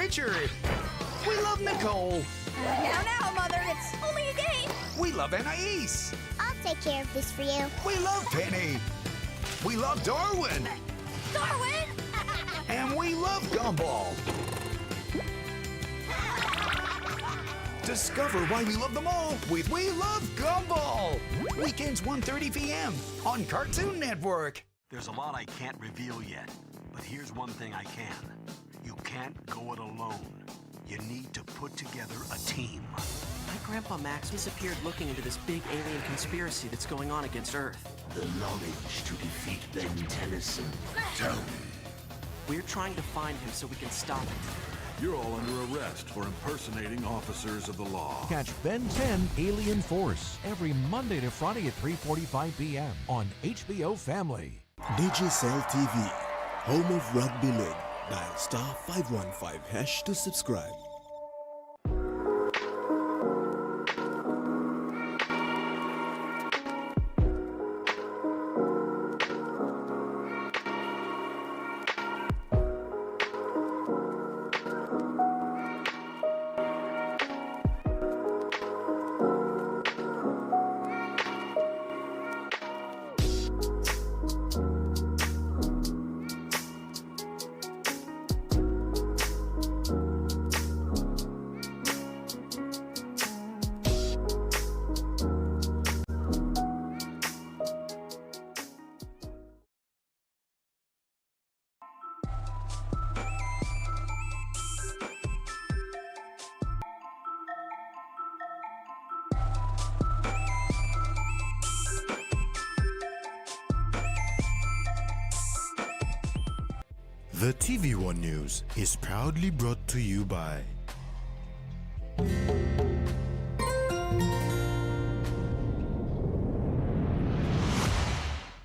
Richard. We love Nicole. Now, Mother, it's only a game. We love Anais. I'll take care of this for you. We love Penny. We love Darwin. Darwin! And we love Gumball. Discover why we love them all with We Love Gumball. Weekends 1:30 p.m. on Cartoon Network. There's a lot I can't reveal yet, but here's one thing I can. You can't go it alone. You need to put together a team. My Grandpa Max disappeared looking into this big alien conspiracy that's going on against Earth. The knowledge to defeat Ben Tennyson. Tell me. We're trying to find him so we can stop him. You're all under arrest for impersonating officers of the law. Catch Ben 10 Alien Force every Monday to Friday at 3:45 p.m. on HBO Family. Digicel TV, home of Rugby League. Dial *515# to subscribe. The TVWAN News is proudly brought to you by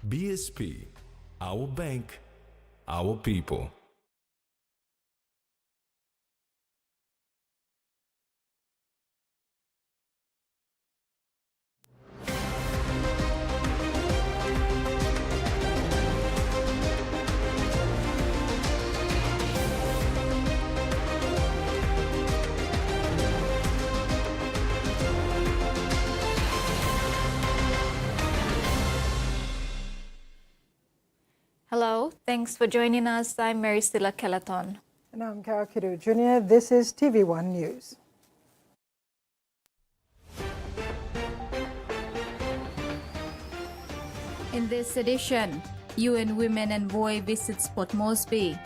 BSP, our bank, our people. Hello, thanks for joining us. I'm Mary Stilla Kelaton. And I'm Cockatoo Jr. This is TV1 News. In this edition, UN Women and Boy visits Port Moresby.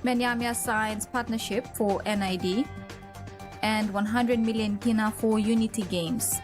Manyamia signs partnership for NID and 100 million kina for Unity Games.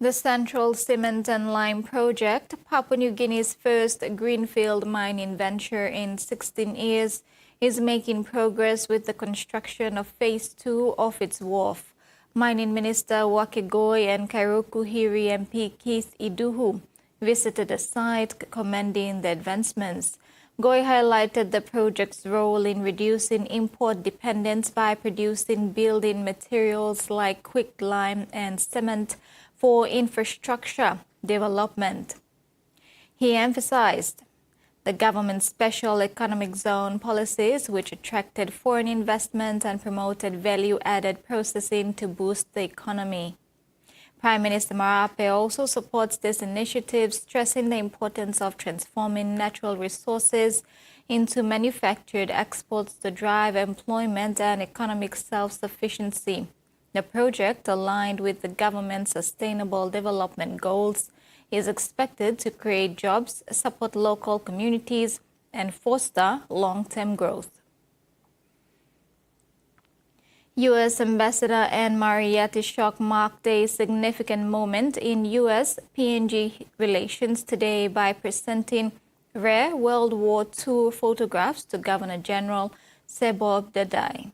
The Central Cement and Lime Project, Papua New Guinea's first greenfield mining venture in 16 years, is making progress with the construction of Phase 2 of its wharf. Mining Minister Wakegoy and Kairoku Hiri MP Keith Iduhu visited the site, commending the advancements. Goy highlighted the project's role in reducing import dependence by producing building materials like quicklime and cement for infrastructure development. He emphasized the government's special economic zone policies, which attracted foreign investment and promoted value-added processing to boost the economy. Prime Minister Marape also supports this initiative, stressing the importance of transforming natural resources into manufactured exports to drive employment and economic self-sufficiency. The project, aligned with the government's sustainable development goals, is expected to create jobs, support local communities, and foster long-term growth. U.S. Ambassador Anne-Marie Atishok marked a significant moment in U.S.-PNG relations today by presenting rare World War II photographs to Governor General Sebob Dadai.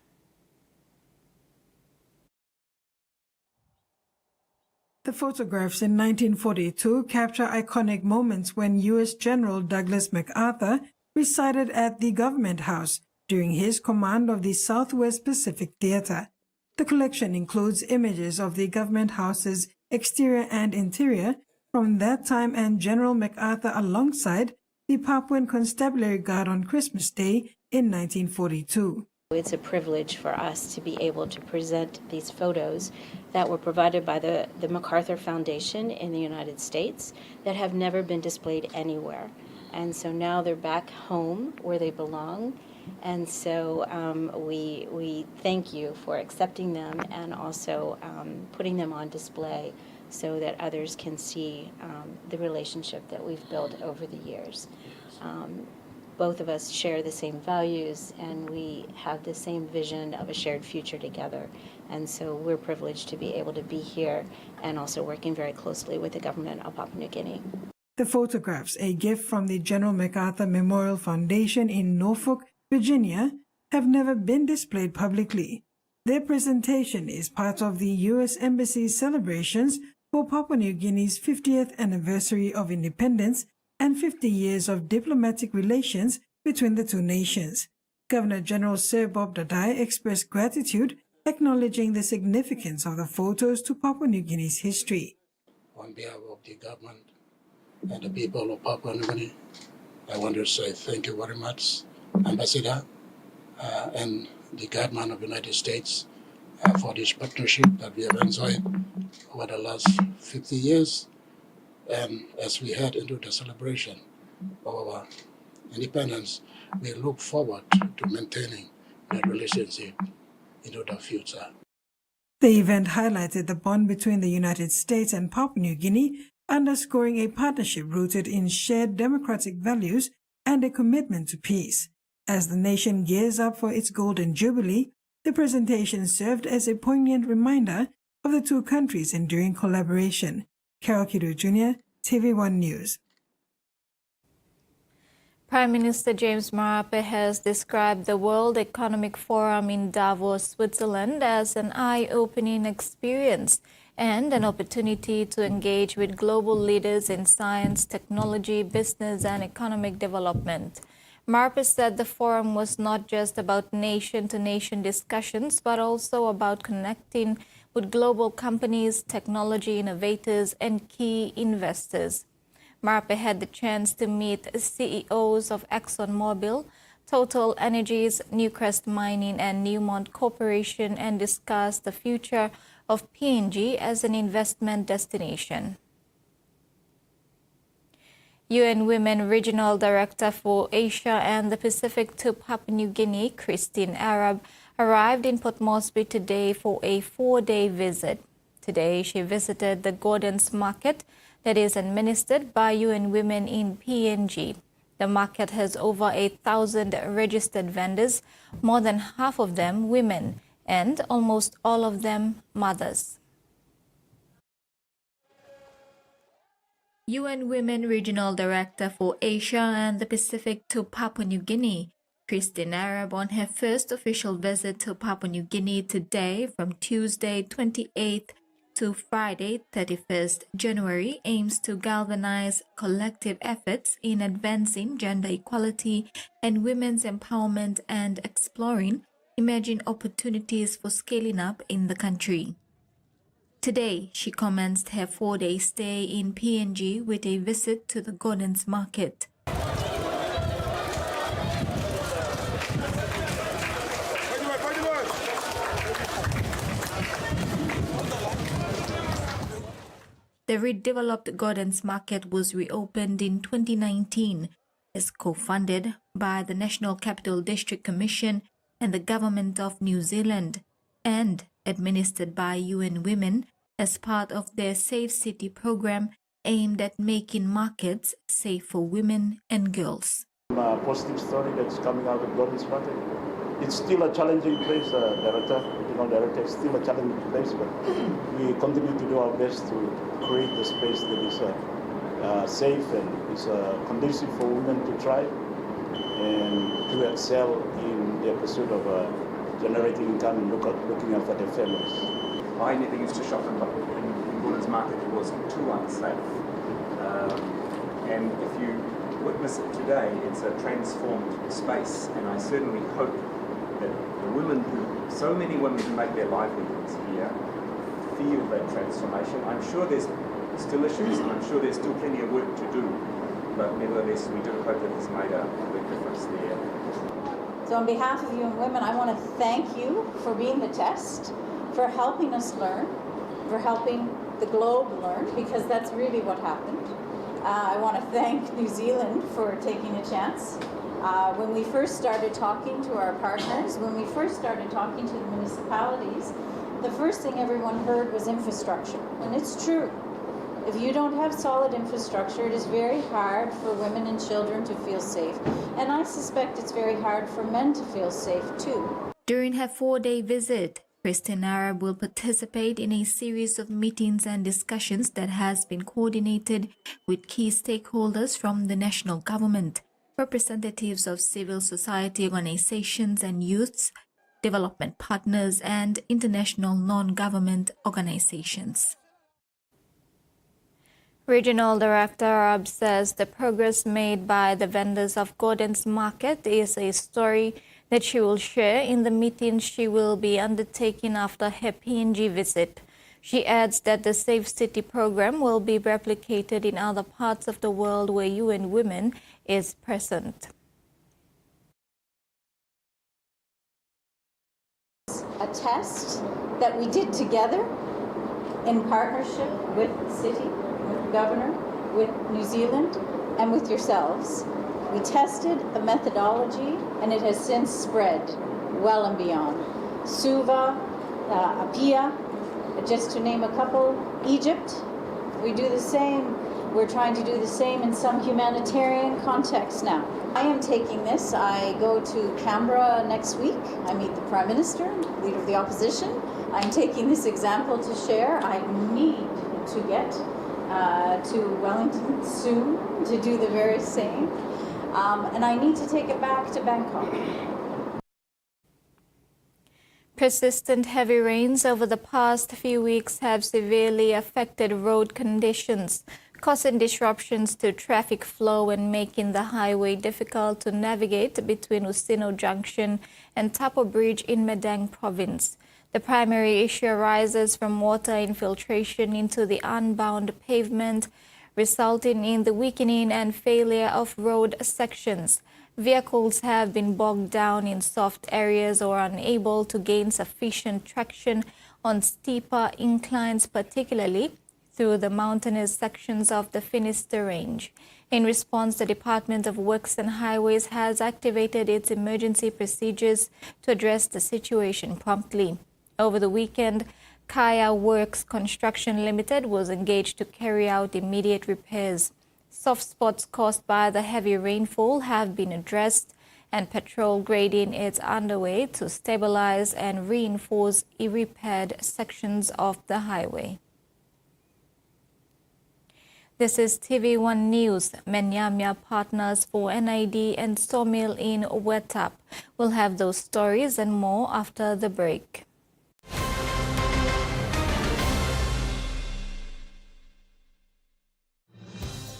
The photographs in 1942 capture iconic moments when U.S. General Douglas MacArthur resided at the Government House during his command of the Southwest Pacific Theater. The collection includes images of the Government House's exterior and interior from that time and General MacArthur alongside the Papuan Constabulary Guard on Christmas Day in 1942. It's a privilege for us to be able to present these photos that were provided by the MacArthur Foundation in the United States that have never been displayed anywhere. And so now they're back home where they belong. And so we thank you for accepting them and also putting them on display so that others can see the relationship that we've built over the years. Both of us share the same values and we have the same vision of a shared future together. And so we're privileged to be able to be here and also working very closely with the government of Papua New Guinea. The photographs, a gift from the General MacArthur Memorial Foundation in Norfolk, Virginia, have never been displayed publicly. Their presentation is part of the U.S. Embassy's celebrations for Papua New Guinea's 50th anniversary of independence and 50 years of diplomatic relations between the two nations. Governor General Sir Bob Dadai expressed gratitude, acknowledging the significance of the photos to Papua New Guinea's history. On behalf of the government and the people of Papua New Guinea, I want to say thank you very much, Ambassador, and the government of the United States for this partnership that we have enjoyed over the last 50 years. And as we head into the celebration of our independence, we look forward to maintaining that relationship into the future. The event highlighted the bond between the United States and Papua New Guinea, underscoring a partnership rooted in shared democratic values and a commitment to peace. As the nation gears up for its Golden Jubilee, the presentation served as a poignant reminder of the two countries' enduring collaboration. Carol Kidu Jr., TVWAN News. Prime Minister James Marape has described the World Economic Forum in Davos, Switzerland as an eye-opening experience and an opportunity to engage with global leaders in science, technology, business and economic development. Marape said the forum was not just about nation-to-nation discussions, but also about connecting with global companies, technology innovators, and key investors. Marape had the chance to meet CEOs of ExxonMobil, Total Energies, Newcrest Mining, and Newmont Corporation and discuss the future of PNG as an investment destination. UN Women Regional Director for Asia and the Pacific to Papua New Guinea, Christine Arab, arrived in Port Moresby today for a 4-day visit. Today, she visited the Gordon's Market that is administered by UN Women in PNG. The market has over 1,000 registered vendors, more than half of them women, and almost all of them mothers. UN Women Regional Director for Asia and the Pacific to Papua New Guinea, Christine Arab, on her first official visit to Papua New Guinea today from Tuesday 28th to Friday 31st January, aims to galvanize collective efforts in advancing gender equality and women's empowerment and exploring emerging opportunities for scaling up in the country. Today, she commenced her 4-day stay in PNG with a visit to the Gordon's Market. The redeveloped Gordon's Market was reopened in 2019, is co-funded by the National Capital District Commission and the Government of New Zealand, and administered by UN Women as part of their Safe City program aimed at making markets safe for women and girls. A positive story that's coming out of Gordon's Market. It's still a challenging place, Director. It's still a challenging place, but we continue to do our best to create a space that is safe and is conducive for women to thrive and to excel in their pursuit of generating income and looking after their families. I never used to shop in Gordon's Market. It was too unsafe. And if you witness it today, it's a transformed space, and I certainly hope that the women so many women who make their livelihoods here feel that transformation. I'm sure there's still issues, and I'm sure there's still plenty of work to do, but nevertheless, we do hope that it's made a big difference there. So on behalf of UN Women, I want to thank you for being the test, for helping us learn, for helping the globe learn, because that's really what happened. I want to thank New Zealand for taking a chance. When we first started talking to our partners, when we first started talking to the municipalities, the first thing everyone heard was infrastructure. And it's true. If you don't have solid infrastructure, it is very hard for women and children to feel safe. And I suspect it's very hard for men to feel safe too. During her 4-day visit, Christine Arab will participate in a series of meetings and discussions that has been coordinated with key stakeholders from the national government, representatives of civil society organizations and youths, development partners, and international non-government organizations. Regional Director Arab says the progress made by the vendors of Gordon's Market is a story that she will share in the meeting she will be undertaking after her PNG visit. She adds that the Safe City program will be replicated in other parts of the world where UN Women is present. A test that we did together in partnership with the city, with the governor, with New Zealand, and with yourselves. We tested a methodology, and it has since spread well and beyond. Suva, Apia, just to name a couple, Egypt, we do the same. We're trying to do the same in some humanitarian contexts now. I am taking this. I go to Canberra next week. I meet the Prime Minister, Leader of the Opposition. I'm taking this example to share. I need to get to Wellington soon to do the very same. And I need to take it back to Bangkok. Persistent heavy rains over the past few weeks have severely affected road conditions, causing disruptions to traffic flow and making the highway difficult to navigate between Usino Junction and Tapo Bridge in Medang Province. The primary issue arises from water infiltration into the unbound pavement, resulting in the weakening and failure of road sections. Vehicles have been bogged down in soft areas or unable to gain sufficient traction on steeper inclines, particularly through the mountainous sections of the Finisterre Range. In response, the Department of Works and Highways has activated its emergency procedures to address the situation promptly. Over the weekend, Kaya Works Construction Limited was engaged to carry out immediate repairs. Soft spots caused by the heavy rainfall have been addressed, and patrol grading is underway to stabilize and reinforce repaired sections of the highway. This is TVWAN News. Menyamia partners for NID and Sawmill in Wetap. We'll have those stories and more after the break.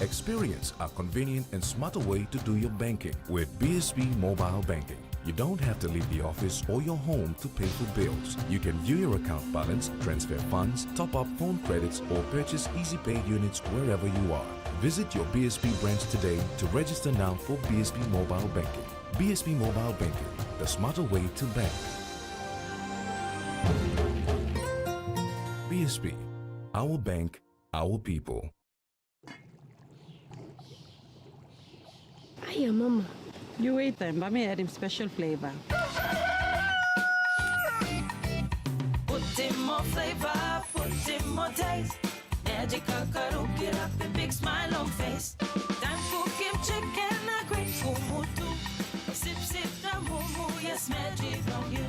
Experience a convenient and smarter way to do your banking with BSB Mobile Banking. You don't have to leave the office or your home to pay for bills. You can view your account balance, transfer funds, top up phone credits, or purchase Easy Pay units wherever you are. Visit your BSB branch today to register now for BSB Mobile Banking. BSB Mobile Banking, the smarter way to bank. BSB, our bank, our people. Hiya, Mama. You wait then, but me add him special flavor. Put in more flavor, put in more taste. Magic cockatoo, get up a big smile on face. Time for Kim chicken, a great kumutu. Sip, sip, the moo, yes, magic on you.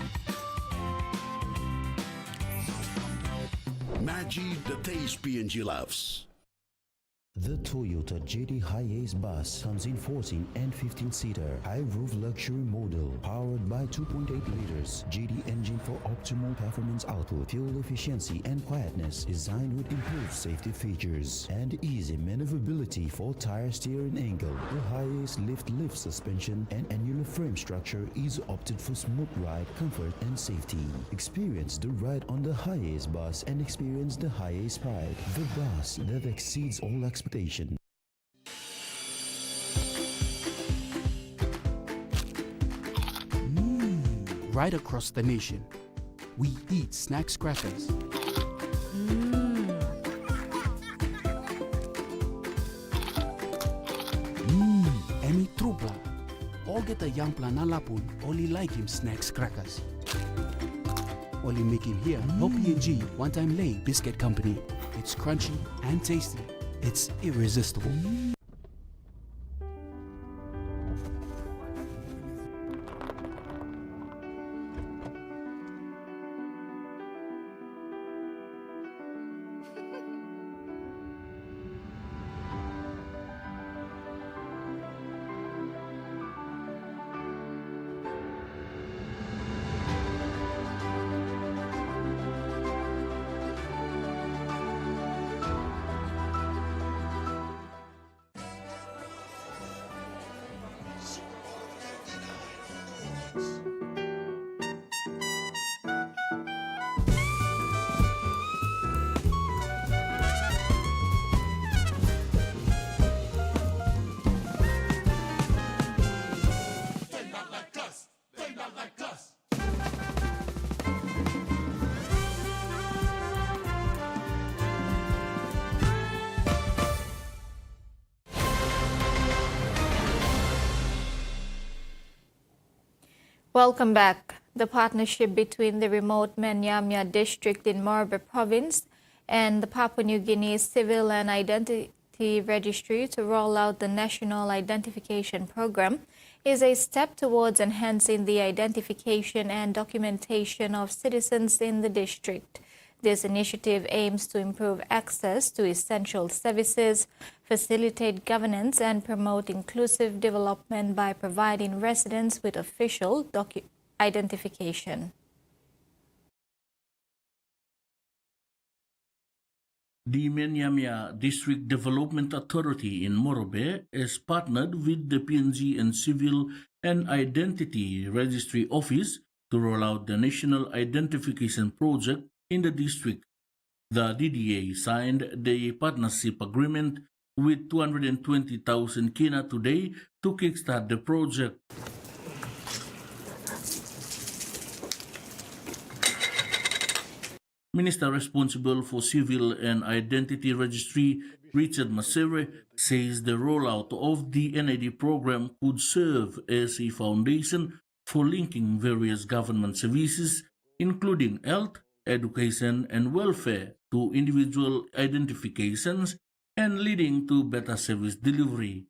Maggi, the taste PNG loves. The Toyota JD Hi-Ace bus comes in 14 and 15-seater high-roof luxury model powered by 2.8 liters JD engine for optimal performance output, fuel efficiency and quietness, designed with improved safety features and easy maneuverability for tire steering angle. The Hi-Ace lift suspension and annular frame structure is opted for smooth ride, comfort and safety. Experience the ride on the Hi-Ace bus and experience the Hi-Ace pride, the bus that exceeds all expectations. right across the nation. We eat snack crackers. Emi trupla. All get a young planalapun, only like him snacks crackers. Only make him here, no P&G, one-time lay biscuit company. It's crunchy and tasty. It's irresistible. Welcome back. The partnership between the remote Manyamya district in Morbe province and the Papua New Guinea Civil and Identity Registry to roll out the National Identification Program is a step towards enhancing the identification and documentation of citizens in the district. This initiative aims to improve access to essential services, facilitate governance, and promote inclusive development by providing residents with official identification. The Manyamya District Development Authority in Morobe is partnered with the PNG and Civil and Identity Registry Office to roll out the National Identification Project in the district. The DDA signed the partnership agreement with 220,000 kina today to kickstart the project. Minister responsible for Civil and Identity Registry, Richard Masere, says the rollout of the NID program could serve as a foundation for linking various government services, including health, education, and welfare, to individual identifications and leading to better service delivery.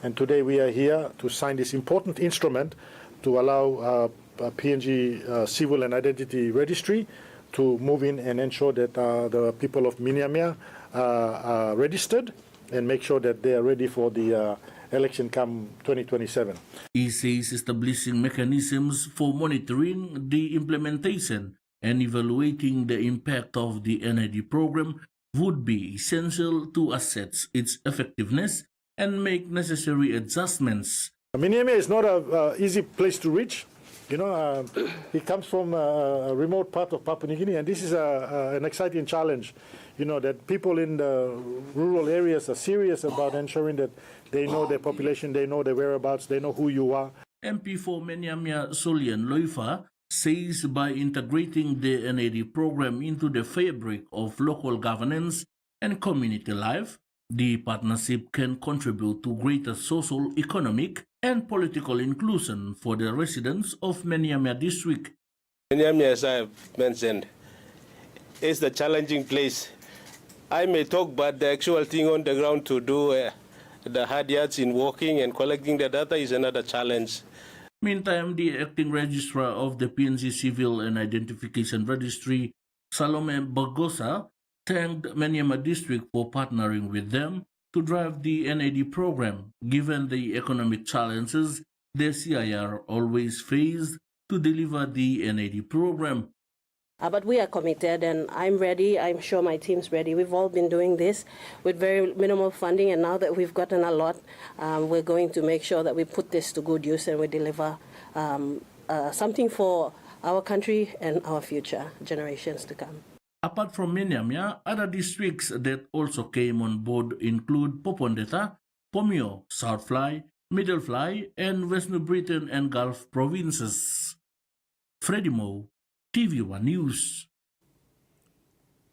And today we are here to sign this important instrument to allow PNG Civil and Identity Registry to move in and ensure that the people of Manyamya are registered and make sure that they are ready for the election come 2027. He says establishing mechanisms for monitoring the implementation and evaluating the impact of the NID program would be essential to assess its effectiveness and make necessary adjustments. Manyamya is not an easy place to reach. You know, it comes from a remote part of Papua New Guinea, and this is an exciting challenge. You know, that people in the rural areas are serious about ensuring that they know their population, they know their whereabouts, they know who you are. MP for Manyamya Solian Loifa says by integrating the NID program into the fabric of local governance and community life, the partnership can contribute to greater social, economic, and political inclusion for the residents of Manyamya district. Manyamya, as I have mentioned, is a challenging place. I may talk, but the actual thing on the ground to do the hard yards in walking and collecting the data is another challenge. Meantime, the acting registrar of the PNG Civil and Identification Registry, Salome Bagosa, thanked Manyamya district for partnering with them to drive the NID program, given the economic challenges the CIR always faced to deliver the NID program. But we are committed, and I'm ready. I'm sure my team's ready. We've all been doing this with very minimal funding, and now that we've gotten a lot, we're going to make sure that we put this to good use and we deliver something for our country and our future generations to come. Apart from Manyamya, other districts that also came on board include Popondeta, Pomio, South Fly, Middle Fly, and West New Britain and Gulf provinces. Freddie Mo, TV1 News.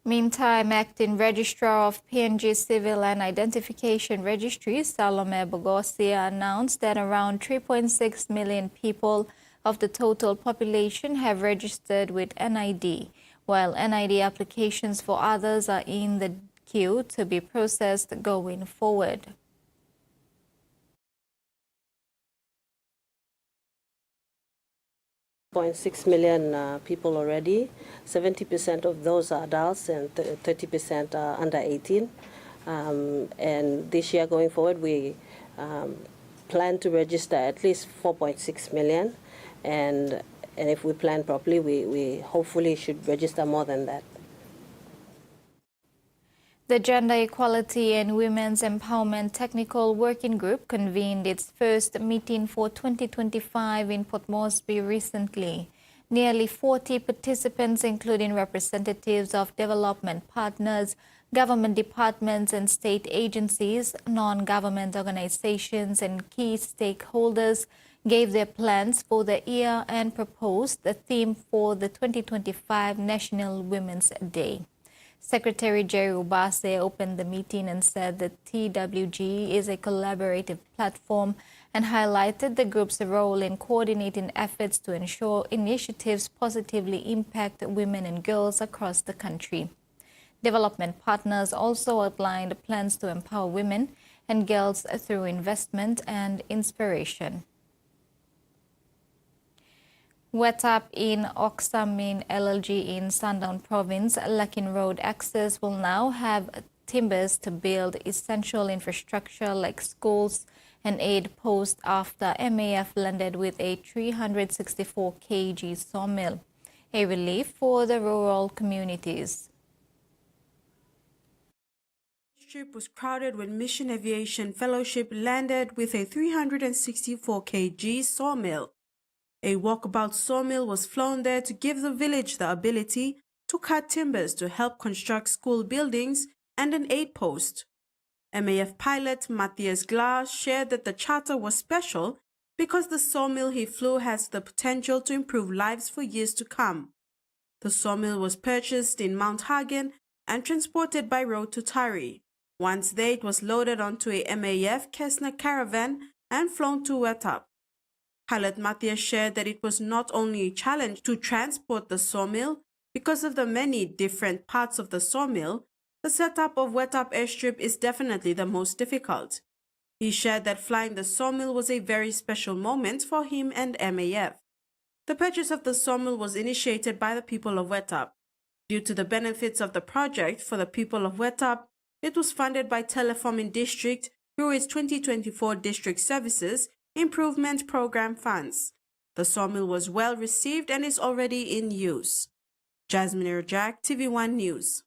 Meantime, Acting Registrar of PNG Civil and Identification Registry, Salome Bogosia, announced that around 3.6 million people of the total population have registered with NID, while NID applications for others are in the queue to be processed going forward. .6 million people already. 70% of those are adults and 30% are under 18. And this year going forward, we plan to register at least 4.6 million. And if we plan properly, we hopefully should register more than that. The Gender Equality and Women's Empowerment Technical Working Group convened its first meeting for 2025 in Port Moresby recently. Nearly 40 participants, including representatives of development partners, government departments and state agencies, non-government organizations and key stakeholders, gave their plans for the year and proposed the theme for the 2025 National Women's Day. Secretary Jerry Ubase opened the meeting and said that TWG is a collaborative platform and highlighted the group's role in coordinating efforts to ensure initiatives positively impact women and girls across the country. Development partners also outlined plans to empower women and girls through investment and inspiration. WETAP in Oksamin LLG in Sandown Province, Lakin Road access will now have timbers to build essential infrastructure like schools and aid posts after MAF landed with a 364 kg sawmill, a relief for the rural communities. The trip was crowded when Mission Aviation Fellowship landed with a 364 kg sawmill. A walkabout sawmill was flown there to give the village the ability to cut timbers to help construct school buildings and an aid post. MAF pilot Matthias Glass shared that the charter was special because the sawmill he flew has the potential to improve lives for years to come. The sawmill was purchased in Mount Hagen and transported by road to Tari. Once there, it was loaded onto a MAF Kessner caravan and flown to WETAP. Pilot Matthias shared that it was not only a challenge to transport the sawmill because of the many different parts of the sawmill, the setup of WETAP airstrip is definitely the most difficult. He shared that flying the sawmill was a very special moment for him and MAF. The purchase of the sawmill was initiated by the people of WETAP. Due to the benefits of the project for the people of WETAP, it was funded by Teleforming District through its 2024 District Services Improvement Program funds. The sawmill was well received and is already in use. Jasmine Irjak, TV1 News.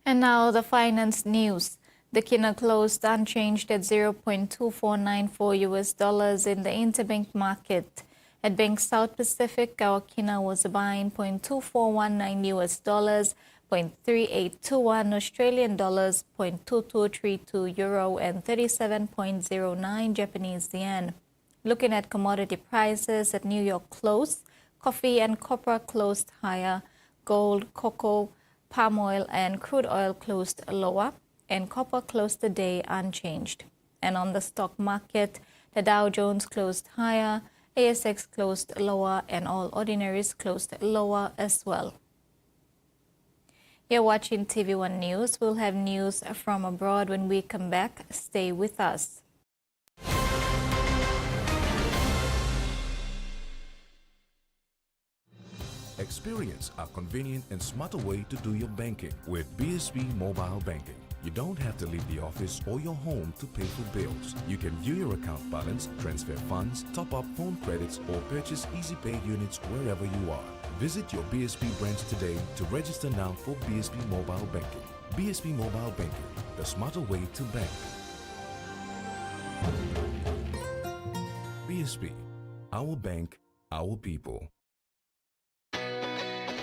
And now the finance news. The kina closed unchanged at $0.2494 in the interbank market. At Bank South Pacific, our kina was buying $0.2419, $0.3821 Australian dollars, $0.2232 euro, and 37.09 Japanese yen. Looking at commodity prices at New York close, coffee and copper closed higher, gold, cocoa, palm oil, and crude oil closed lower, and copper closed the day unchanged. And on the stock market, the Dow Jones closed higher, ASX closed lower, and all ordinaries closed lower as well. You're watching TV1 News. We'll have news from abroad when we come back. Stay with us. Experience a convenient and smarter way to do your banking with BSB Mobile Banking. You don't have to leave the office or your home to pay for bills. You can view your account balance, transfer funds, top up phone credits, or purchase Easy Pay units wherever you are. Visit your BSB branch today to register now for BSB Mobile Banking. BSB Mobile Banking, the smarter way to bank. BSB, our bank, our people.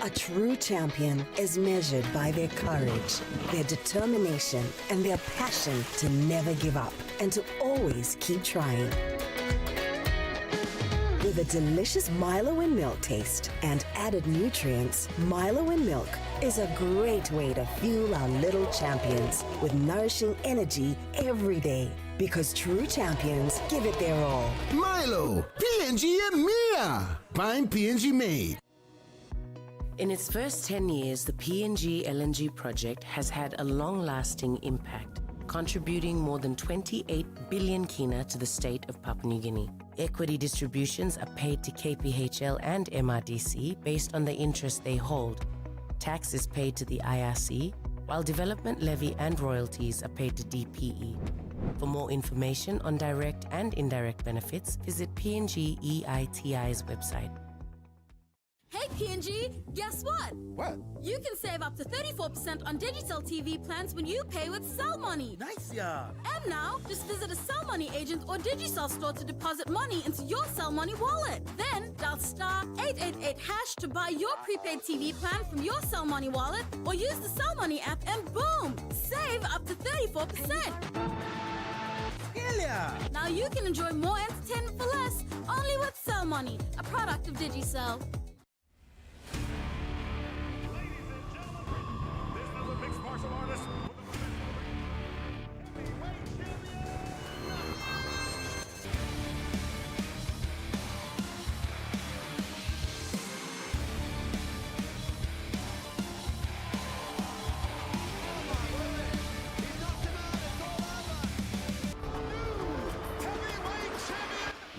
A true champion is measured by their courage, their determination, and their passion to never give up and to always keep trying. The With a delicious Milo in milk taste and added nutrients, Milo in milk is a great way to fuel our little champions with nourishing energy every day. Because true champions give it their all. Milo, PNG and Mia. Find PNG made. In its first 10 years, the PNG LNG project has had a long-lasting impact, contributing more than 28 billion kina to the state of Papua New Guinea. Equity distributions are paid to KPHL and MRDC based on the interest they hold. Tax is paid to the IRC, while development levy and royalties are paid to DPE. For more information on direct and indirect benefits, visit PNG EITI's website. Hey PNG, guess what? What? You can save up to 34% on digital TV plans when you pay with Cell Money. Nice, yeah. And now, just visit a Cell Money agent or Digicel store to deposit money into your Cell Money wallet. Then dial *888# to buy your prepaid TV plan from your Cell Money wallet, or use the Cell Money app and boom, save up to 34%. Yeah. Now you can enjoy more entertainment for less, only with Cell Money, a product of Digicel.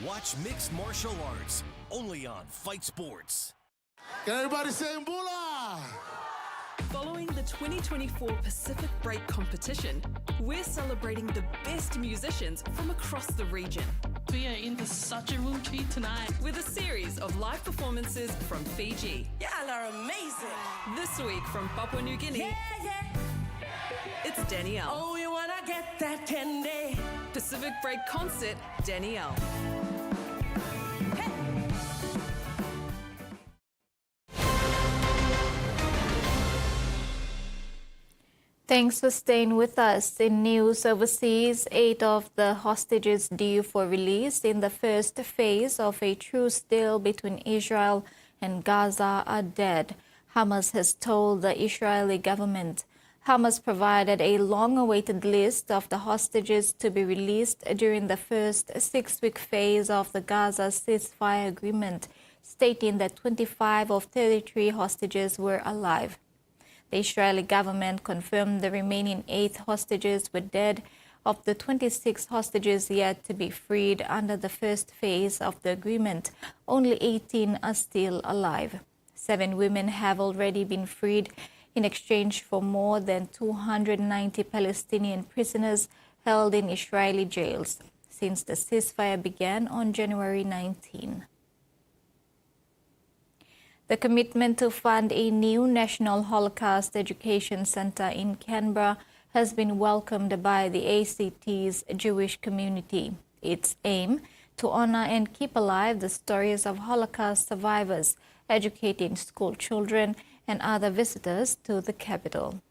Watch mixed martial arts, only on Fight Sports. Can everybody say Mbula? Following the 2024 Pacific Break competition, we're celebrating the best musicians from across the region. We are in such a room treat tonight. With a series of live performances from Fiji. Y'all are amazing. This week from Papua New Guinea, it's Danielle. Oh, you wanna get that candy? Pacific Break concert, Danielle. Thanks for staying with us. In news overseas, 8 of the hostages due for release in the first phase of a truce deal between Israel and Gaza are dead, Hamas has told the Israeli government. Hamas provided a long-awaited list of the hostages to be released during the first 6-week phase of the Gaza ceasefire agreement, stating that 25 of 33 hostages were alive. The Israeli government confirmed the remaining 8 hostages were dead. Of the 26 hostages yet to be freed under the first phase of the agreement, only 18 are still alive. 7 women have already been freed in exchange for more than 290 Palestinian prisoners held in Israeli jails since the ceasefire began on January 19. The commitment to fund a new National Holocaust Education Center in Canberra has been welcomed by the ACT's Jewish community. Its aim to honor and keep alive the stories of Holocaust survivors, educating school children and other visitors to the capital.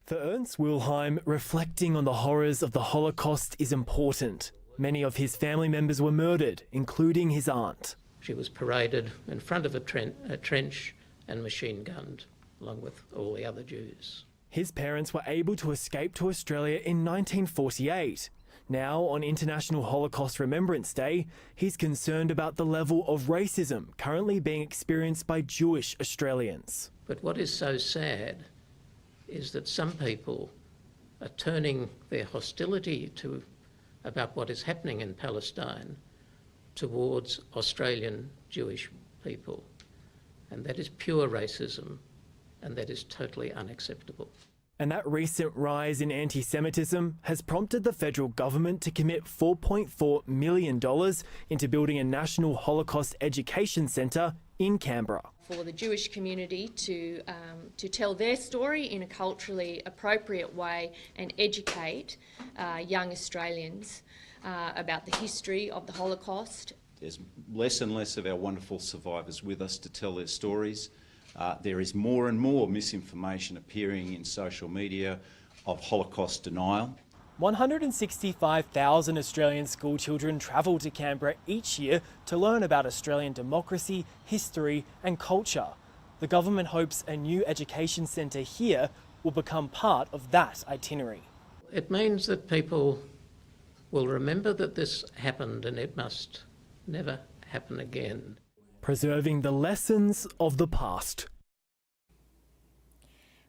For Ernst Wilhelm, reflecting on the horrors of the Holocaust is important. Many of his family members were murdered, including his aunt. She was paraded in front of a trench and machine-gunned, along with all the other Jews. His parents were able to escape to Australia in 1948. Now, on International Holocaust Remembrance Day, he's concerned about the level of racism currently being experienced by Jewish Australians. But what is so sad is that some people are turning their hostility about what is happening in Palestine towards Australian Jewish people. And that is pure racism, and that is totally unacceptable. And that recent rise in anti-Semitism has prompted the federal government to commit $4.4 million into building a national Holocaust education centre in Canberra. For the Jewish community to tell their story in a culturally appropriate way and educate young Australians about the history of the Holocaust. There's less and less of our wonderful survivors with us to tell their stories. There is more and more misinformation appearing in social media of Holocaust denial. 165,000 Australian schoolchildren travel to Canberra each year to learn about Australian democracy, history and culture. The government hopes a new education centre here will become part of that itinerary. It means that people will remember that this happened and it must never happen again. Preserving the lessons of the past.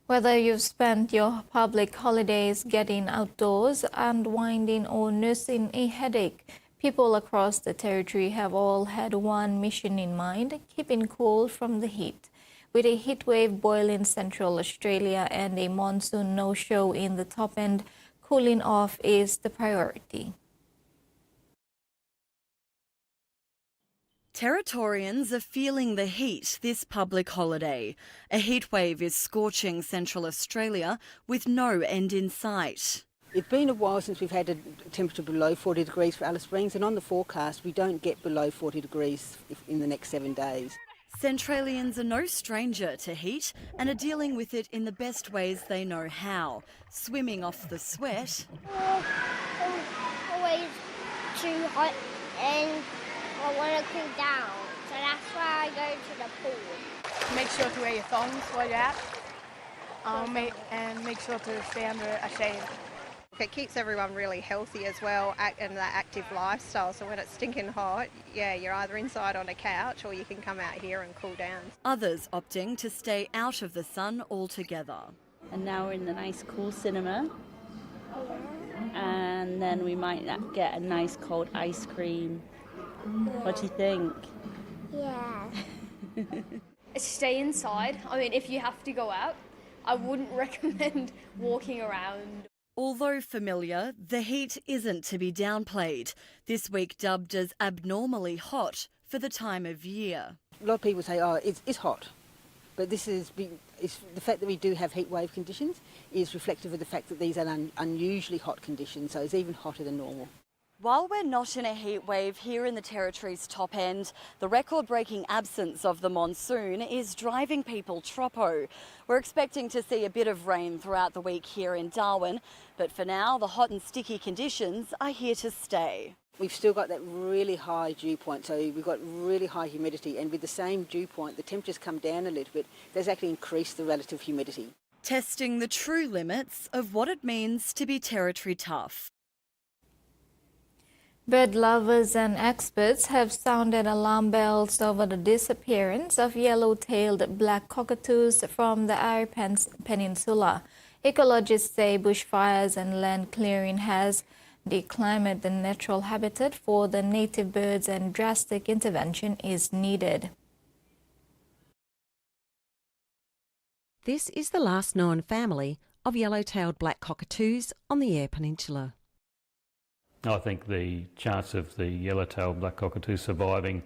Whether you've spent your public holidays getting outdoors, unwinding or nursing a headache, people across the territory have all had one mission in mind: keeping cool from the heat. With a heatwave boiling Central Australia and a monsoon no-show in the top end, cooling off is the priority. Territorians are feeling the heat this public holiday. A heatwave is scorching Central Australia with no end in sight. It's been a while since we've had a temperature below 40 degrees for Alice Springs, and on the forecast we don't get below 40 degrees in the next 7 days. Centralians are no stranger to heat and are dealing with it in the best ways they know how. Swimming off the sweat. Always too hot and I want to cool down, so that's why I go to the pool. Make sure to wear your thongs while you're out, and make sure to stay under a shade. It keeps everyone really healthy as well, and that active lifestyle. So when it's stinking hot, yeah, you're either inside on a couch or you can come out here and cool down. Others opting to stay out of the sun altogether. And now we're in the nice cool cinema. And then we might get a nice cold ice cream. What do you think? Yeah. Stay inside. I mean, if you have to go out, I wouldn't recommend walking around. Although familiar, the heat isn't to be downplayed. This week dubbed as abnormally hot for the time of year. A lot of people say, oh, it's hot. But this is the fact that we do have heat wave conditions is reflective of the fact that these are unusually hot conditions, so it's even hotter than normal. While we're not in a heat wave here in the Territory's top end, the record-breaking absence of the monsoon is driving people troppo. We're expecting to see a bit of rain throughout the week here in Darwin, but for now, the hot and sticky conditions are here to stay. We've still got that really high dew point, so we've got really high humidity, and with the same dew point, the temperatures come down a little bit. That's actually increased the relative humidity. Testing the true limits of what it means to be Territory tough. Bird lovers and experts have sounded alarm bells over the disappearance of yellow-tailed black cockatoos from the Eyre Peninsula. Ecologists say bushfires and land clearing has declimed the natural habitat for the native birds and drastic intervention is needed. This is the last known family of yellow-tailed black cockatoos on the Eyre Peninsula. I think the chance of the yellow-tailed black cockatoo surviving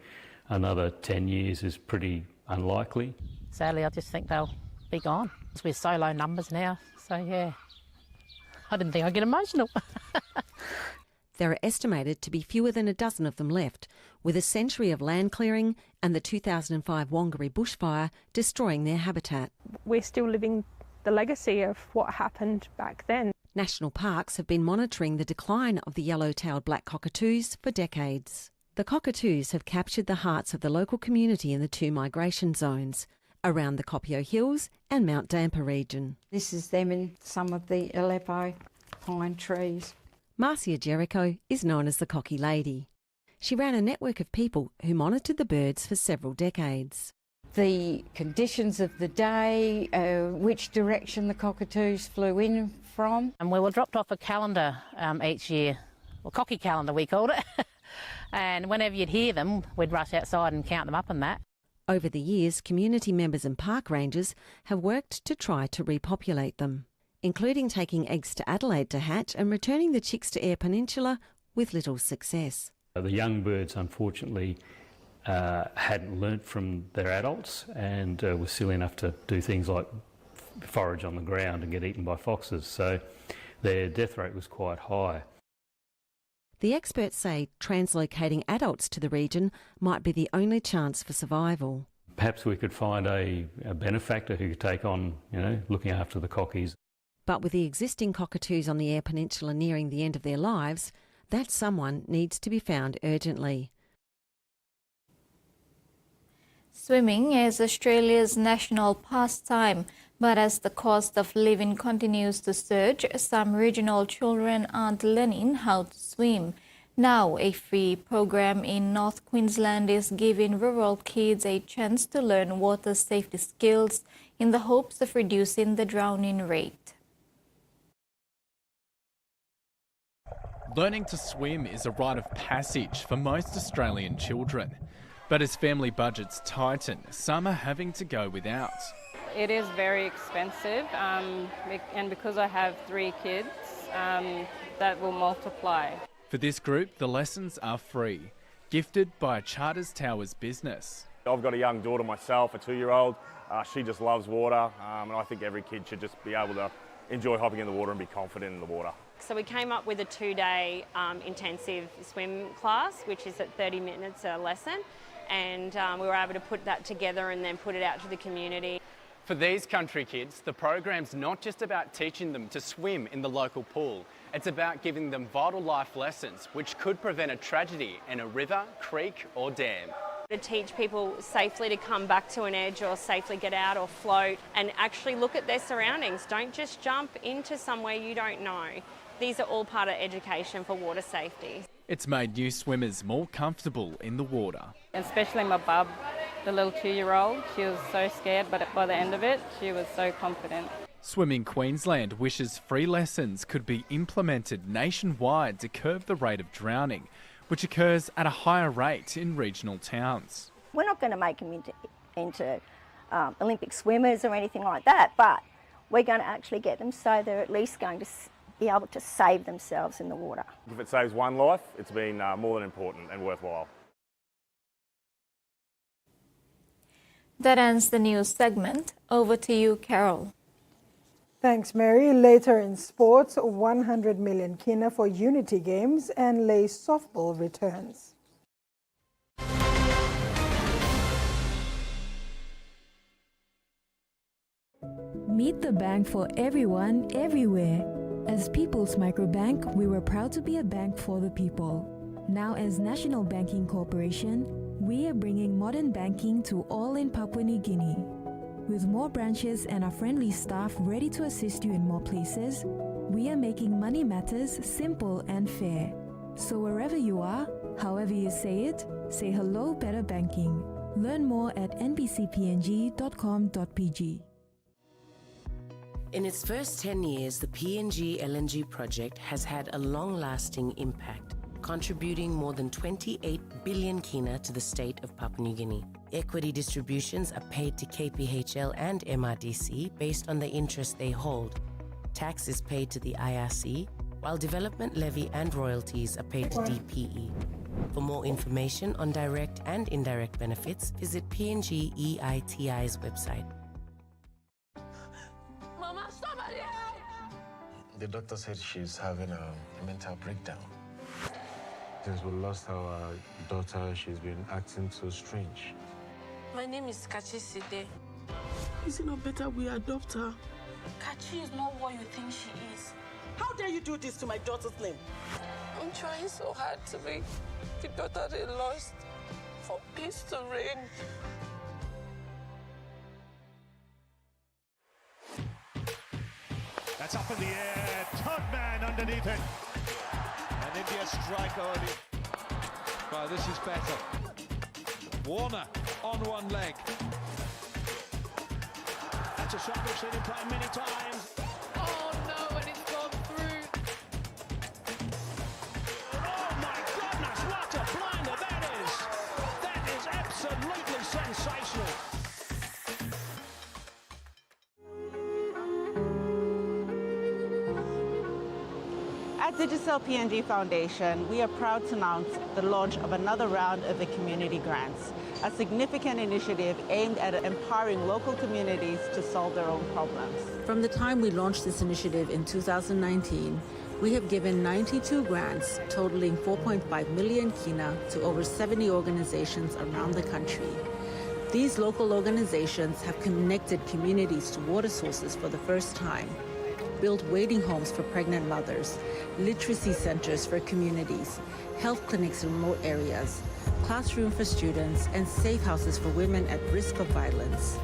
another 10 years is pretty unlikely. Sadly, I just think they'll be gone. We're so low numbers now, so yeah. I didn't think I'd get emotional. There are estimated to be fewer than a dozen of them left, with a century of land clearing and the 2005 Wangari bushfire destroying their habitat. We're still living the legacy of what happened back then. National parks have been monitoring the decline of the yellow-tailed black cockatoos for decades. The cockatoos have captured the hearts of the local community in the two migration zones, around the Coppio Hills and Mount Damper region. This is them in some of the Aleppo pine trees. Marcia Jericho is known as the Cocky Lady. She ran a network of people who monitored the birds for several decades. The conditions of the day, which direction the cockatoos flew in from. And we were dropped off a calendar each year, or cocky calendar we called it. And whenever you'd hear them, we'd rush outside and count them up and that. Over the years, community members and park rangers have worked to try to repopulate them, including taking eggs to Adelaide to hatch and returning the chicks to Eyre Peninsula with little success. The young birds, unfortunately, hadn't learnt from their adults and were silly enough to do things like forage on the ground and get eaten by foxes, so their death rate was quite high. The experts say translocating adults to the region might be the only chance for survival. Perhaps we could find a benefactor who could take on, looking after the cockies. But with the existing cockatoos on the Eyre Peninsula nearing the end of their lives, that someone needs to be found urgently. Swimming is Australia's national pastime, but as the cost of living continues to surge, some regional children aren't learning how to swim. Now, a free program in North Queensland is giving rural kids a chance to learn water safety skills in the hopes of reducing the drowning rate. Learning to swim is a rite of passage for most Australian children. But as family budgets tighten, some are having to go without. It is very expensive, and because I have 3 kids, that will multiply. For this group, the lessons are free, gifted by a Charters Towers business. I've got a young daughter myself, a 2-year-old. She just loves water, and I think every kid should just be able to enjoy hopping in the water and be confident in the water. So we came up with a 2-day intensive swim class, which is at 30 minutes a lesson, and we were able to put that together and then put it out to the community. For these country kids, the program's not just about teaching them to swim in the local pool. It's about giving them vital life lessons which could prevent a tragedy in a river, creek or dam. To teach people safely to come back to an edge or safely get out or float and actually look at their surroundings. Don't just jump into somewhere you don't know. These are all part of education for water safety. It's made new swimmers more comfortable in the water. Especially my bub, the little 2-year-old. She was so scared, but by the end of it, she was so confident. Swimming Queensland wishes free lessons could be implemented nationwide to curb the rate of drowning, which occurs at a higher rate in regional towns. We're not going to make them into Olympic swimmers or anything like that, but we're going to actually get them so they're at least going to be able to save themselves in the water. If it saves one life, it's been more than important and worthwhile. That ends the news segment. Over to you, Carol. Thanks, Mary. Later in sports, 100 million kina for Unity Games and Lay softball returns. Meet the bank for everyone, everywhere. As People's Microbank, we were proud to be a bank for the people. Now as National Banking Corporation, we are bringing modern banking to all in Papua New Guinea. With more branches and our friendly staff ready to assist you in more places, we are making money matters simple and fair. So wherever you are, however you say it, say hello better banking. Learn more at nbcpng.com.pg. In its first 10 years, the PNG LNG project has had a long-lasting impact, contributing more than 28 billion kina to the state of Papua New Guinea. Equity distributions are paid to KPHL and MRDC based on the interest they hold. Tax is paid to the IRC, while development levy and royalties are paid to DPE. For more information on direct and indirect benefits, visit PNG EITI's website. Mama, somebody! The doctor said she's having a mental breakdown. Since we lost our daughter, she's been acting so strange. My name is Kachi Side. Is it not better we adopt her? Kachi is not what you think she is. How dare you do this to my daughter's name? I'm trying so hard to make the daughter they lost for peace to reign. That's up in the air. Todman underneath it. And India strike early. Well, this is better. Warner on one leg. That's a shot we've seen him play many times. Oh no, and it's gone through. Oh my goodness, what a blinder that is. That is absolutely sensational. At Digicel PNG Foundation, we are proud to announce the launch of another round of the Community Grants, a significant initiative aimed at empowering local communities to solve their own problems. From the time we launched this initiative in 2019, we have given 92 grants totaling 4.5 million kina to over 70 organizations around the country. These local organizations have connected communities to water sources for the first time. built waiting homes for pregnant mothers, literacy centers for communities, health clinics in remote areas, classrooms for students, and safe houses for women at risk of violence.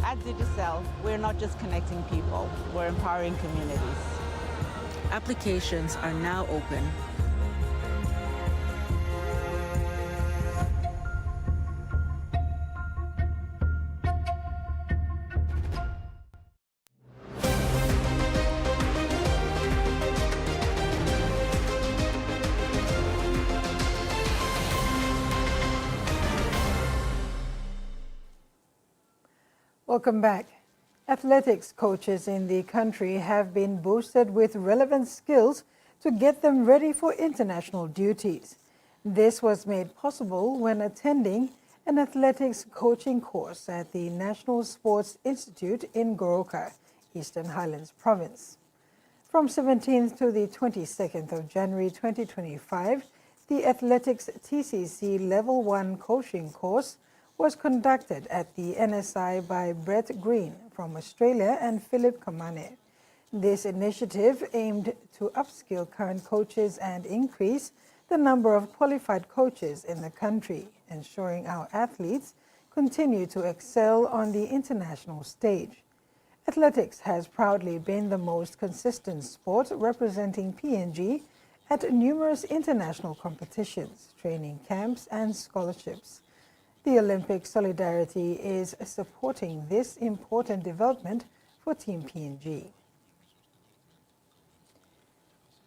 At Digicel, we're not just connecting people, we're empowering communities. Applications are now open. Welcome back. Athletics coaches in the country have been boosted with relevant skills to get them ready for international duties. This was made possible when attending an athletics coaching course at the National Sports Institute in Goroka, Eastern Highlands Province. From 17th to the 22nd of January 2025, the Athletics TCC Level 1 coaching course was conducted at the NSI by Brett Green from Australia and Philip Kamane. This initiative aimed to upskill current coaches and increase the number of qualified coaches in the country, ensuring our athletes continue to excel on the international stage. Athletics has proudly been the most consistent sport representing PNG at numerous international competitions, training camps, and scholarships. The Olympic Solidarity is supporting this important development for Team PNG.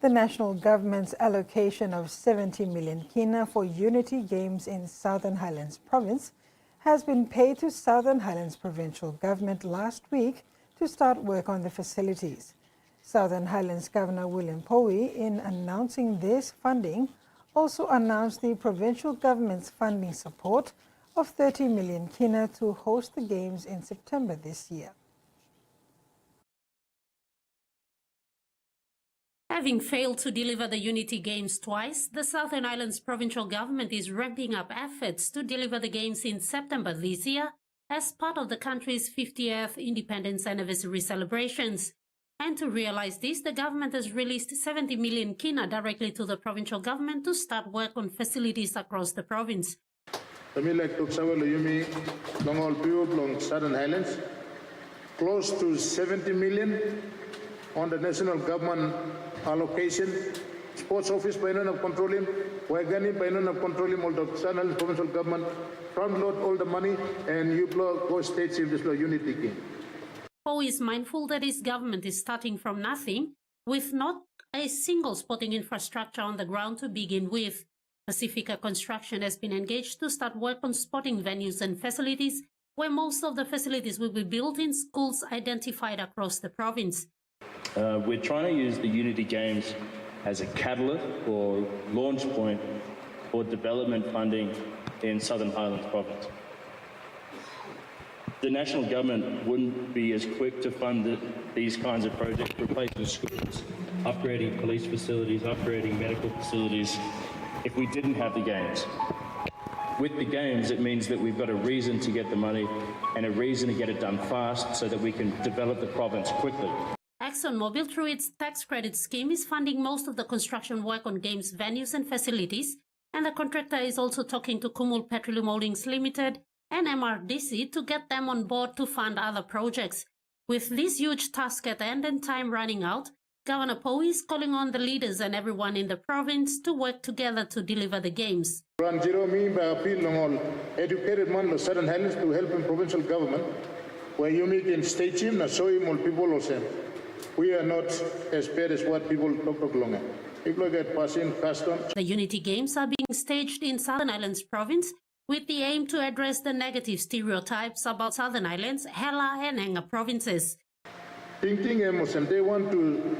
The national government's allocation of 70 million kina for Unity Games in Southern Highlands Province has been paid to Southern Highlands Provincial Government last week to start work on the facilities. Southern Highlands Governor William Powie, in announcing this funding, also announced the provincial government's funding support of 30 million kina to host the Games in September this year. Having failed to deliver the Unity Games twice, the Southern Islands Provincial Government is ramping up efforts to deliver the Games in September this year as part of the country's 50th Independence Anniversary celebrations. And to realise this, the government has released 70 million kina directly to the provincial government to start work on facilities across the province. Southern Highlands, close to 70 million on the national government allocation. Sports office by none of controlling, Wagani by none of controlling all the Southern Highlands provincial government, front load all the money, and you go states in this Unity game. Poe is mindful that his government is starting from nothing, with not a single sporting infrastructure on the ground to begin with. Pacifica Construction has been engaged to start work on sporting venues and facilities, where most of the facilities will be built in schools identified across the province. We're trying to use the Unity Games as a catalyst or launch point for development funding in Southern Highlands Province. The national government wouldn't be as quick to fund these kinds of projects, replacing schools, upgrading police facilities, upgrading medical facilities, if we didn't have the Games. With the Games, it means that we've got a reason to get the money and a reason to get it done fast so that we can develop the province quickly. ExxonMobil, through its tax credit scheme, is funding most of the construction work on Games venues and facilities, and the contractor is also talking to Kumul Petroleum Holdings Limited and MRDC to get them on board to fund other projects. With this huge task at hand and time running out, Governor Poe is calling on the leaders and everyone in the province to work together to deliver the Games. Educated man of Southern Highlands to help in provincial government, where you make in state team, na show him all people also. We are not as bad as what people talk longer. People get passing customs. The Unity Games are being staged in Southern Islands Province with the aim to address the negative stereotypes about Southern Islands, Hela and Enga provinces. They want to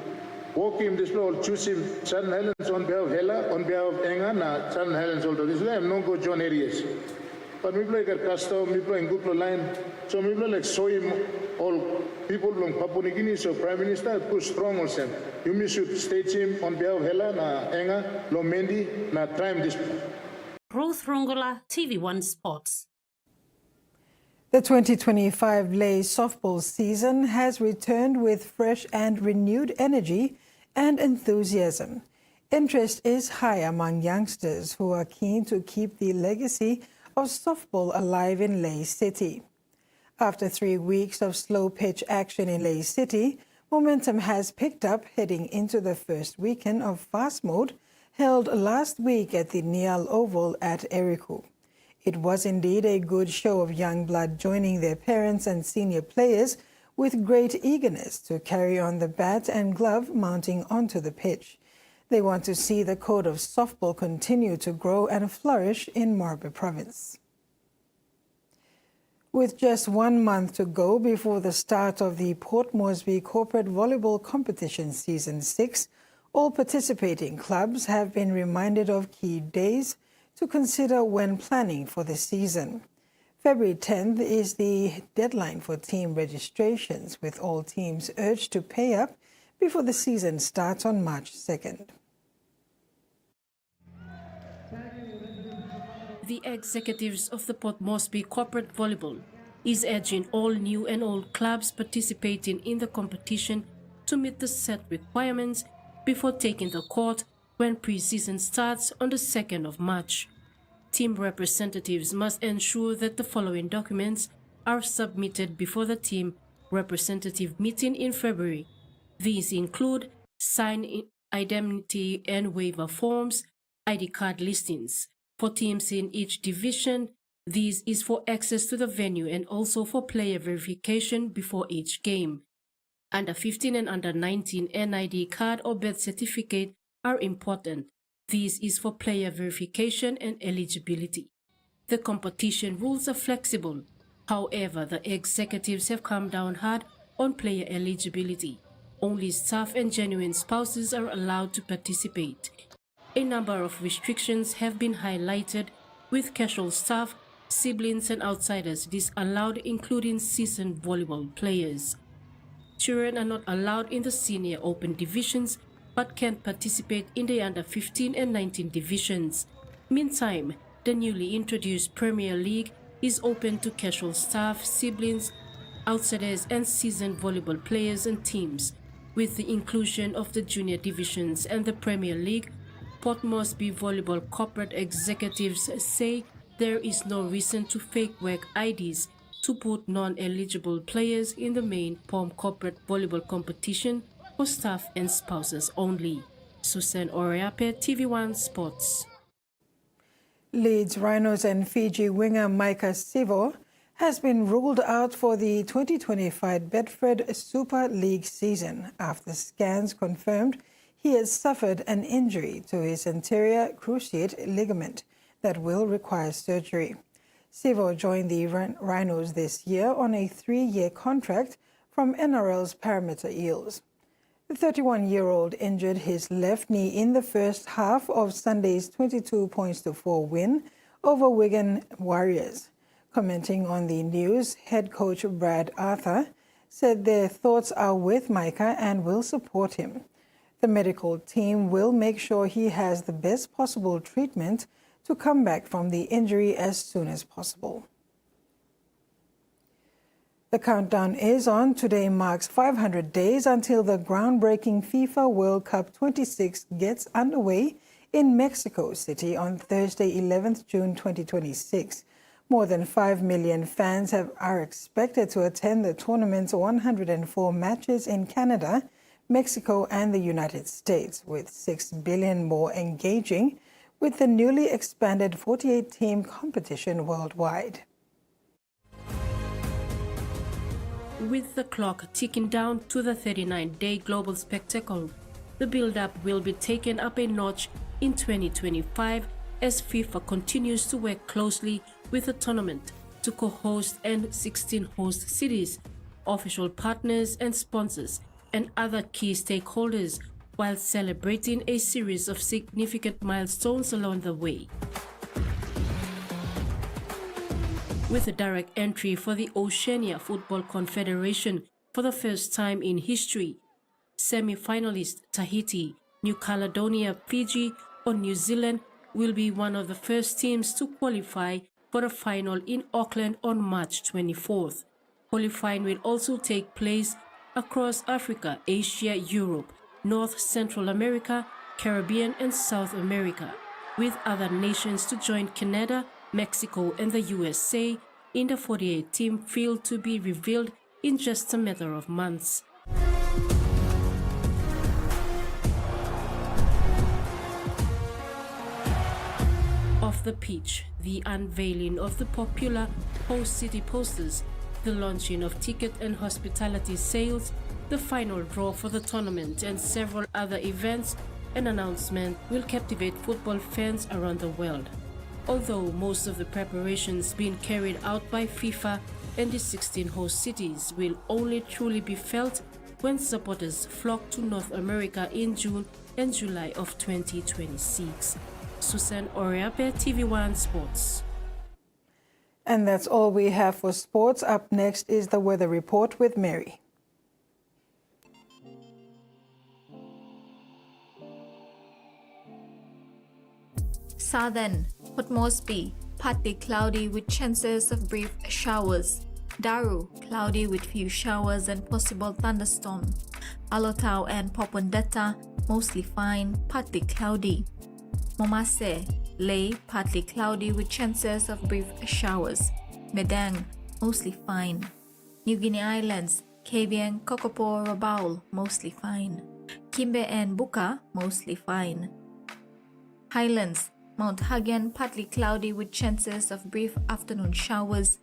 walk in this law, choosing Southern Highlands on behalf of Hela, on behalf of Enga, na Southern Highlands also. This is why I'm not go John areas. But we play custom, we play in good line. So we play like showing all people from Papua New Guinea, so Prime Minister push strong also. You should state him on behalf of Hela, na Enga, Lomendi, na time this. Ruth Rungula, TV1 Sports. The 2025 Lay softball season has returned with fresh and renewed energy and enthusiasm. Interest is high among youngsters who are keen to keep the legacy of softball alive in Lay City. After 3 weeks of slow pitch action in Lay City, momentum has picked up heading into the first weekend of fast mode held last week at the Nial Oval at Eriku. It was indeed a good show of young blood joining their parents and senior players with great eagerness to carry on the bat and glove mounting onto the pitch. They want to see the code of softball continue to grow and flourish in Marbe Province. With just 1 month to go before the start of the Port Moresby Corporate Volleyball Competition Season 6, all participating clubs have been reminded of key days to consider when planning for the season. February 10th is the deadline for team registrations, with all teams urged to pay up before the season starts on March 2nd. The executives of the Port Moresby Corporate Volleyball is urging all new and old clubs participating in the competition to meet the set requirements before taking the court when pre-season starts on the 2nd of March. Team representatives must ensure that the following documents are submitted before the team representative meeting in February. These include signed indemnity and waiver forms, ID card listings. For teams in each division, this is for access to the venue and also for player verification before each game. Under 15 and under 19 NID card or birth certificate are important. This is for player verification and eligibility. The competition rules are flexible. However, the executives have come down hard on player eligibility. Only staff and genuine spouses are allowed to participate. A number of restrictions have been highlighted, with casual staff, siblings and outsiders disallowed, including seasoned volleyball players. Children are not allowed in the senior open divisions but can participate in the under 15 and 19 divisions. Meantime, the newly introduced Premier League is open to casual staff, siblings, outsiders and seasoned volleyball players and teams. With the inclusion of the junior divisions and the Premier League, Port Moresby Volleyball corporate executives say there is no reason to fake work IDs to put non-eligible players in the main POM corporate volleyball competition for staff and spouses only. Susan Oriape, TVWAN Sports. Leeds Rhinos and Fiji winger Micah Sivo has been ruled out for the 2025 Bedford Super League season after scans confirmed he has suffered an injury to his anterior cruciate ligament that will require surgery. Sivo joined the Rhinos this year on a 3-year contract from NRL's Parramatta Eels. The 31-year-old injured his left knee in the first half of Sunday's 22-4 win over Wigan Warriors. Commenting on the news, head coach Brad Arthur said their thoughts are with Micah and will support him. The medical team will make sure he has the best possible treatment to come back from the injury as soon as possible. The countdown is on. Today marks 500 days until the groundbreaking FIFA World Cup 26 gets underway in Mexico City on Thursday, 11th June 2026. More than 5 million fans are expected to attend the tournament's 104 matches in Canada, Mexico and the United States, with 6 billion more engaging with the newly expanded 48-team competition worldwide. With the clock ticking down to the 39-day global spectacle, the build-up will be taken up a notch in 2025 as FIFA continues to work closely with the tournament to co-host and 16 host cities, official partners and sponsors, and other key stakeholders, while celebrating a series of significant milestones along the way. With a direct entry for the Oceania Football Confederation for the first time in history, semi-finalist Tahiti, New Caledonia, Fiji or New Zealand will be one of the first teams to qualify for the final in Auckland on March 24th. Qualifying will also take place across Africa, Asia, Europe, North Central America, Caribbean and South America, with other nations to join Canada, Mexico and the USA in the 48-team field to be revealed in just a matter of months. Off the pitch, the unveiling of the popular host city posters, the launching of ticket and hospitality sales, the final draw for the tournament and several other events and announcements will captivate football fans around the world. Although most of the preparations being carried out by FIFA and the 16 host cities will only truly be felt when supporters flock to North America in June and July of 2026. Susan Oriape, TVWAN Sports. And that's all we have for sports. Up next is the weather report with Mary. Southern, Port Moresby, partly cloudy with chances of brief showers. Daru, cloudy with few showers and possible thunderstorm. Alotau and Popondetta, mostly fine, partly cloudy. Momase, Ley, partly cloudy with chances of brief showers. Medang, mostly fine. New Guinea Islands, Kavieng, Kokopo, Rabaul, mostly fine. Kimbe and Buka, mostly fine. Highlands, Mount Hagen, partly cloudy with chances of brief afternoon showers.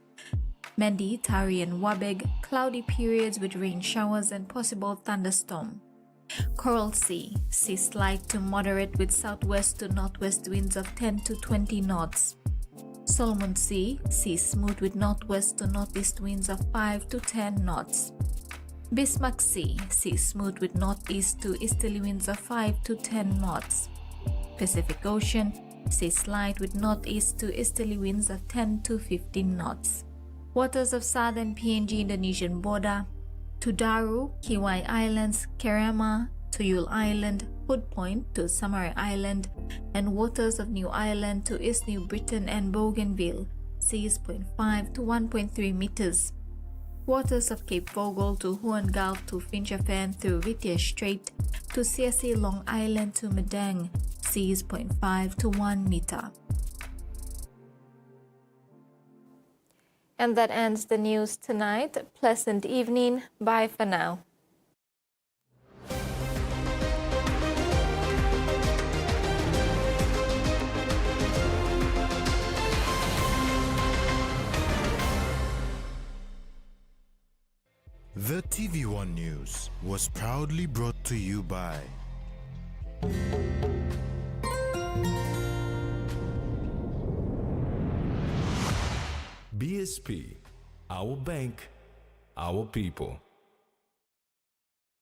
Mendi, Tari and Wabeg, cloudy periods with rain showers and possible thunderstorm. Coral Sea, sea slight to moderate with southwest to northwest winds of 10 to 20 knots. Solomon Sea, sea smooth with northwest to northeast winds of 5 to 10 knots. Bismarck Sea, sea smooth with northeast to easterly winds of 5 to 10 knots. Pacific Ocean, sea slight with northeast to easterly winds of 10 to 15 knots. Waters of southern PNG Indonesian border, Tudaru, Kiwai Islands, Kerema, Tuyul Island, Hood Point to Samari Island, and waters of New Ireland to East New Britain and Bougainville, seas 0.5 to 1.3 meters. Waters of Cape Vogel to Huon Gulf to Finchafan through Vitia Strait to CSC Long Island to Medang, seas 0.5 to 1 meter. And that ends the news tonight. Pleasant evening. Bye for now. The TVWAN News was proudly brought to you by BSP, our bank, our people.